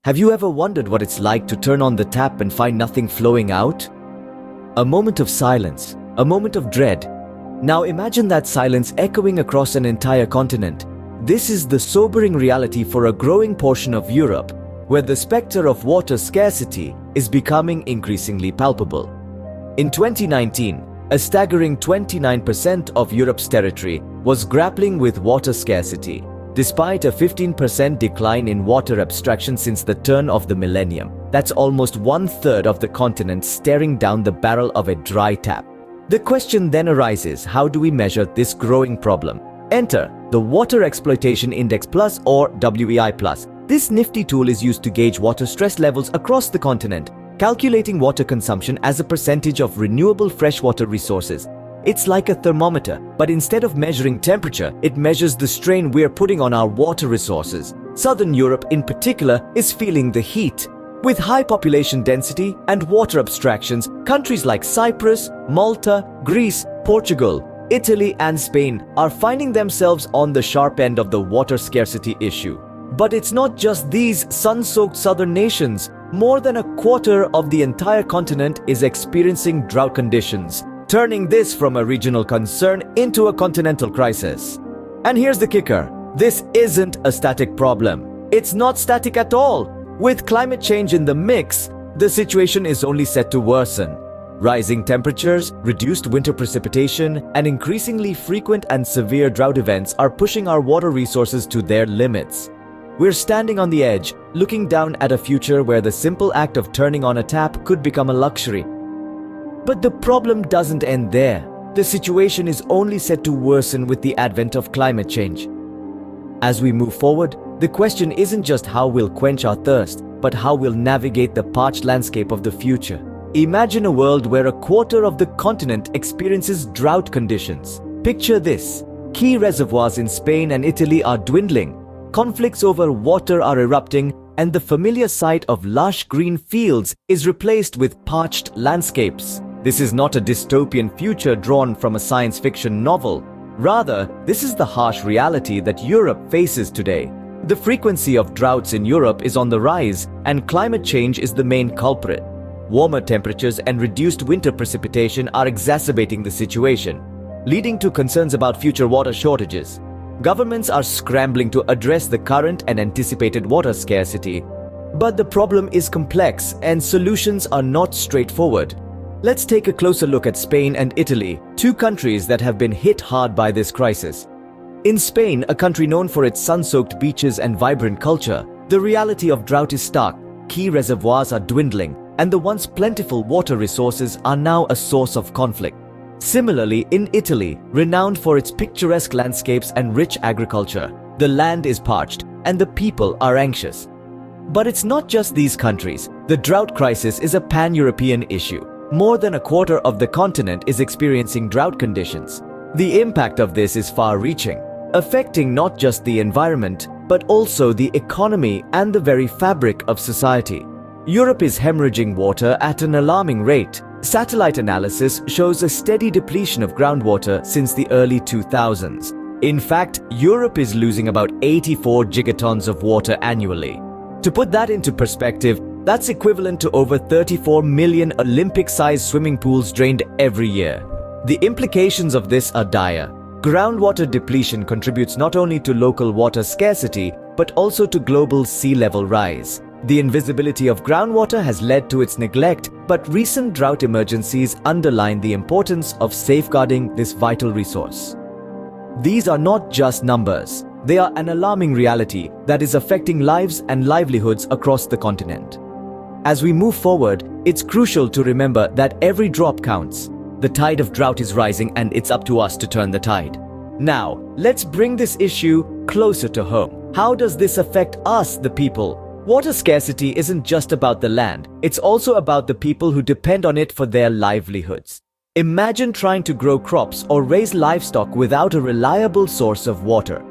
Have you ever wondered what it's like to turn on the tap and find nothing flowing out? A moment of silence, a moment of dread. Now imagine that silence echoing across an entire continent. This is the sobering reality for a growing portion of Europe, where the specter of water scarcity is becoming increasingly palpable. In 2019, a staggering 29% of Europe's territory was grappling with water scarcity, despite a 15% decline in water abstraction since the turn of the millennium. That's almost 1/3 of the continent staring down the barrel of a dry tap. The question then arises, how do we measure this growing problem? Enter the Water Exploitation Index Plus, or WEI Plus. This nifty tool is used to gauge water stress levels across the continent, calculating water consumption as a percentage of renewable freshwater resources. It's like a thermometer, but instead of measuring temperature, it measures the strain we're putting on our water resources. Southern Europe in particular is feeling the heat. With high population density and water abstractions, countries like Cyprus, Malta, Greece, Portugal, Italy and Spain are finding themselves on the sharp end of the water scarcity issue. But it's not just these sun-soaked southern nations. More than a quarter of the entire continent is experiencing drought conditions, turning this from a regional concern into a continental crisis. And here's the kicker. This isn't a static problem. It's not static at all. With climate change in the mix, the situation is only set to worsen. Rising temperatures, reduced winter precipitation, and increasingly frequent and severe drought events are pushing our water resources to their limits. We're standing on the edge, looking down at a future where the simple act of turning on a tap could become a luxury. But the problem doesn't end there. The situation is only set to worsen with the advent of climate change. As we move forward, the question isn't just how we'll quench our thirst, but how we'll navigate the parched landscape of the future. Imagine a world where a quarter of the continent experiences drought conditions. Picture this. Key reservoirs in Spain and Italy are dwindling. Conflicts over water are erupting, and the familiar sight of lush green fields is replaced with parched landscapes. This is not a dystopian future drawn from a science fiction novel. Rather, this is the harsh reality that Europe faces today. The frequency of droughts in Europe is on the rise, and climate change is the main culprit. Warmer temperatures and reduced winter precipitation are exacerbating the situation, leading to concerns about future water shortages. Governments are scrambling to address the current and anticipated water scarcity. But the problem is complex and solutions are not straightforward. Let's take a closer look at Spain and Italy, two countries that have been hit hard by this crisis. In Spain, a country known for its sun-soaked beaches and vibrant culture, the reality of drought is stark. Key reservoirs are dwindling, and the once plentiful water resources are now a source of conflict. Similarly, in Italy, renowned for its picturesque landscapes and rich agriculture, the land is parched and the people are anxious. But it's not just these countries. The drought crisis is a pan-European issue. More than a quarter of the continent is experiencing drought conditions. The impact of this is far-reaching, affecting not just the environment, but also the economy and the very fabric of society. Europe is hemorrhaging water at an alarming rate. Satellite analysis shows a steady depletion of groundwater since the early 2000s. In fact, Europe is losing about 84 gigatons of water annually. To put that into perspective, that's equivalent to over 34 million Olympic-sized swimming pools drained every year. The implications of this are dire. Groundwater depletion contributes not only to local water scarcity, but also to global sea level rise. The invisibility of groundwater has led to its neglect, but recent drought emergencies underline the importance of safeguarding this vital resource. These are not just numbers. They are an alarming reality that is affecting lives and livelihoods across the continent. As we move forward, it's crucial to remember that every drop counts. The tide of drought is rising, and it's up to us to turn the tide. Now, let's bring this issue closer to home. How does this affect us, the people? Water scarcity isn't just about the land. It's also about the people who depend on it for their livelihoods. Imagine trying to grow crops or raise livestock without a reliable source of water.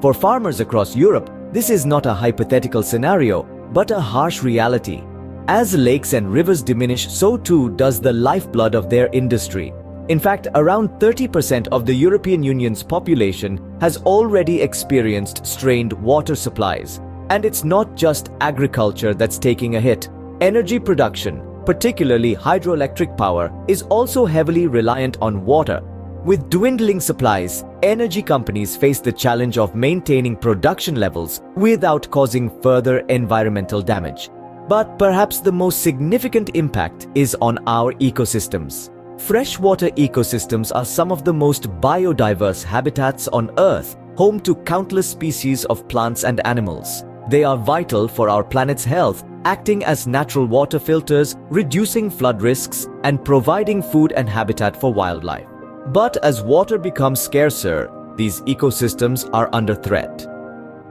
For farmers across Europe, this is not a hypothetical scenario, but a harsh reality. As lakes and rivers diminish, so too does the lifeblood of their industry. In fact, around 30% of the European Union's population has already experienced strained water supplies. And it's not just agriculture that's taking a hit. Energy production, particularly hydroelectric power, is also heavily reliant on water. With dwindling supplies, energy companies face the challenge of maintaining production levels without causing further environmental damage. But perhaps the most significant impact is on our ecosystems. Freshwater ecosystems are some of the most biodiverse habitats on Earth, home to countless species of plants and animals. They are vital for our planet's health, acting as natural water filters, reducing flood risks, and providing food and habitat for wildlife. But as water becomes scarcer, these ecosystems are under threat.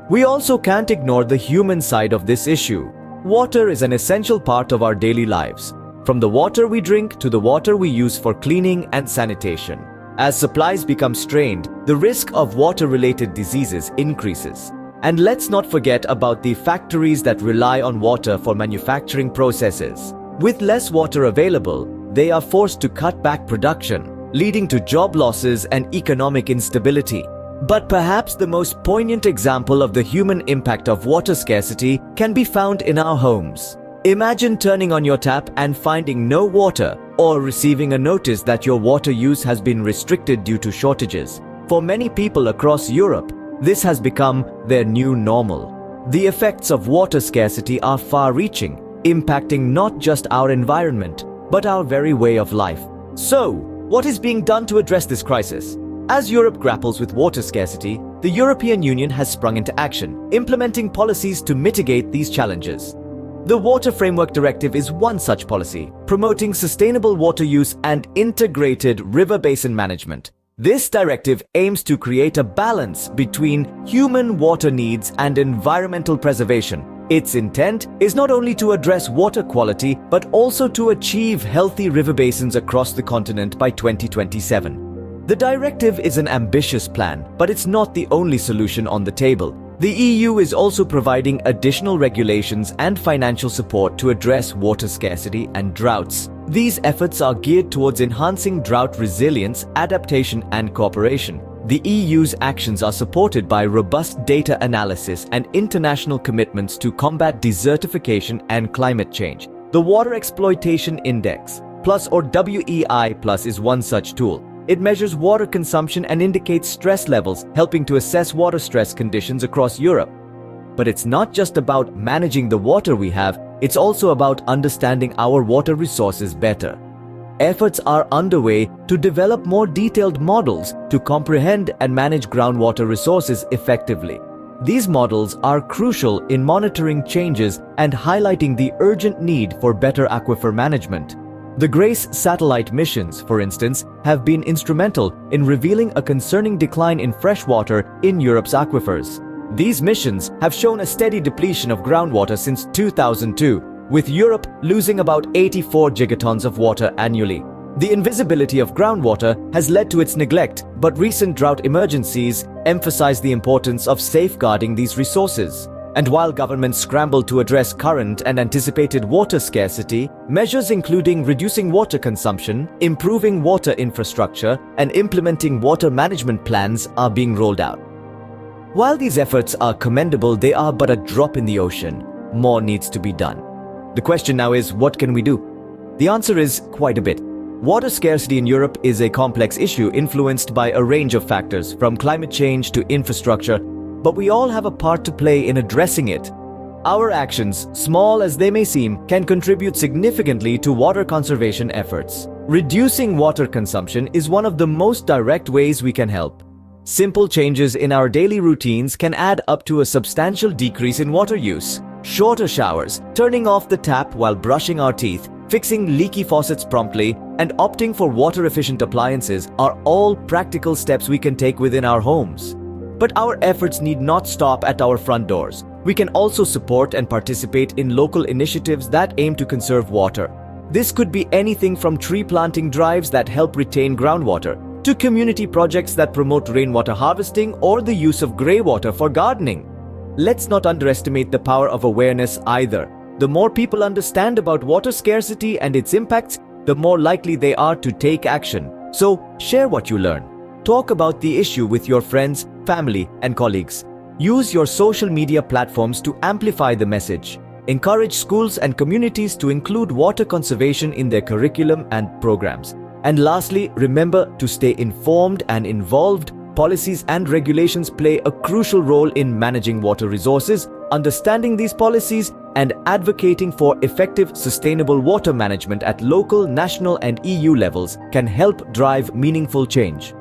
We also can't ignore the human side of this issue. Water is an essential part of our daily lives, from the water we drink to the water we use for cleaning and sanitation. As supplies become strained, the risk of water-related diseases increases. And let's not forget about the factories that rely on water for manufacturing processes. With less water available, they are forced to cut back production, leading to job losses and economic instability. But perhaps the most poignant example of the human impact of water scarcity can be found in our homes. Imagine turning on your tap and finding no water, or receiving a notice that your water use has been restricted due to shortages. For many people across Europe, this has become their new normal. The effects of water scarcity are far-reaching, impacting not just our environment, but our very way of life. So, what is being done to address this crisis? As Europe grapples with water scarcity, the European Union has sprung into action, implementing policies to mitigate these challenges. The Water Framework Directive is one such policy, promoting sustainable water use and integrated river basin management. This directive aims to create a balance between human water needs and environmental preservation. Its intent is not only to address water quality, but also to achieve healthy river basins across the continent by 2027. The directive is an ambitious plan, but it's not the only solution on the table. The EU is also providing additional regulations and financial support to address water scarcity and droughts. These efforts are geared towards enhancing drought resilience, adaptation, and cooperation. The EU's actions are supported by robust data analysis and international commitments to combat desertification and climate change. The Water Exploitation Index, Plus or WEI Plus, is one such tool. It measures water consumption and indicates stress levels, helping to assess water stress conditions across Europe. But it's not just about managing the water we have, it's also about understanding our water resources better. Efforts are underway to develop more detailed models to comprehend and manage groundwater resources effectively. These models are crucial in monitoring changes and highlighting the urgent need for better aquifer management. The GRACE satellite missions, for instance, have been instrumental in revealing a concerning decline in freshwater in Europe's aquifers. These missions have shown a steady depletion of groundwater since 2002, with Europe losing about 84 gigatons of water annually. The invisibility of groundwater has led to its neglect, but recent drought emergencies emphasize the importance of safeguarding these resources. And while governments scramble to address current and anticipated water scarcity, measures including reducing water consumption, improving water infrastructure, and implementing water management plans are being rolled out. While these efforts are commendable, they are but a drop in the ocean. More needs to be done. The question now is, what can we do? The answer is quite a bit. Water scarcity in Europe is a complex issue influenced by a range of factors, from climate change to infrastructure, but we all have a part to play in addressing it. Our actions, small as they may seem, can contribute significantly to water conservation efforts. Reducing water consumption is one of the most direct ways we can help. Simple changes in our daily routines can add up to a substantial decrease in water use. Shorter showers, turning off the tap while brushing our teeth, fixing leaky faucets promptly, and opting for water-efficient appliances are all practical steps we can take within our homes. But our efforts need not stop at our front doors. We can also support and participate in local initiatives that aim to conserve water. This could be anything from tree planting drives that help retain groundwater, to community projects that promote rainwater harvesting or the use of grey water for gardening. Let's not underestimate the power of awareness either. The more people understand about water scarcity and its impacts, the more likely they are to take action. So, share what you learn. Talk about the issue with your friends, family, and colleagues. Use your social media platforms to amplify the message. Encourage schools and communities to include water conservation in their curriculum and programs. And lastly, remember to stay informed and involved. Policies and regulations play a crucial role in managing water resources. Understanding these policies and advocating for effective, sustainable water management at local, national, and EU levels can help drive meaningful change.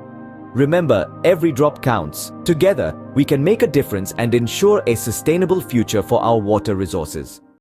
Remember, every drop counts. Together, we can make a difference and ensure a sustainable future for our water resources.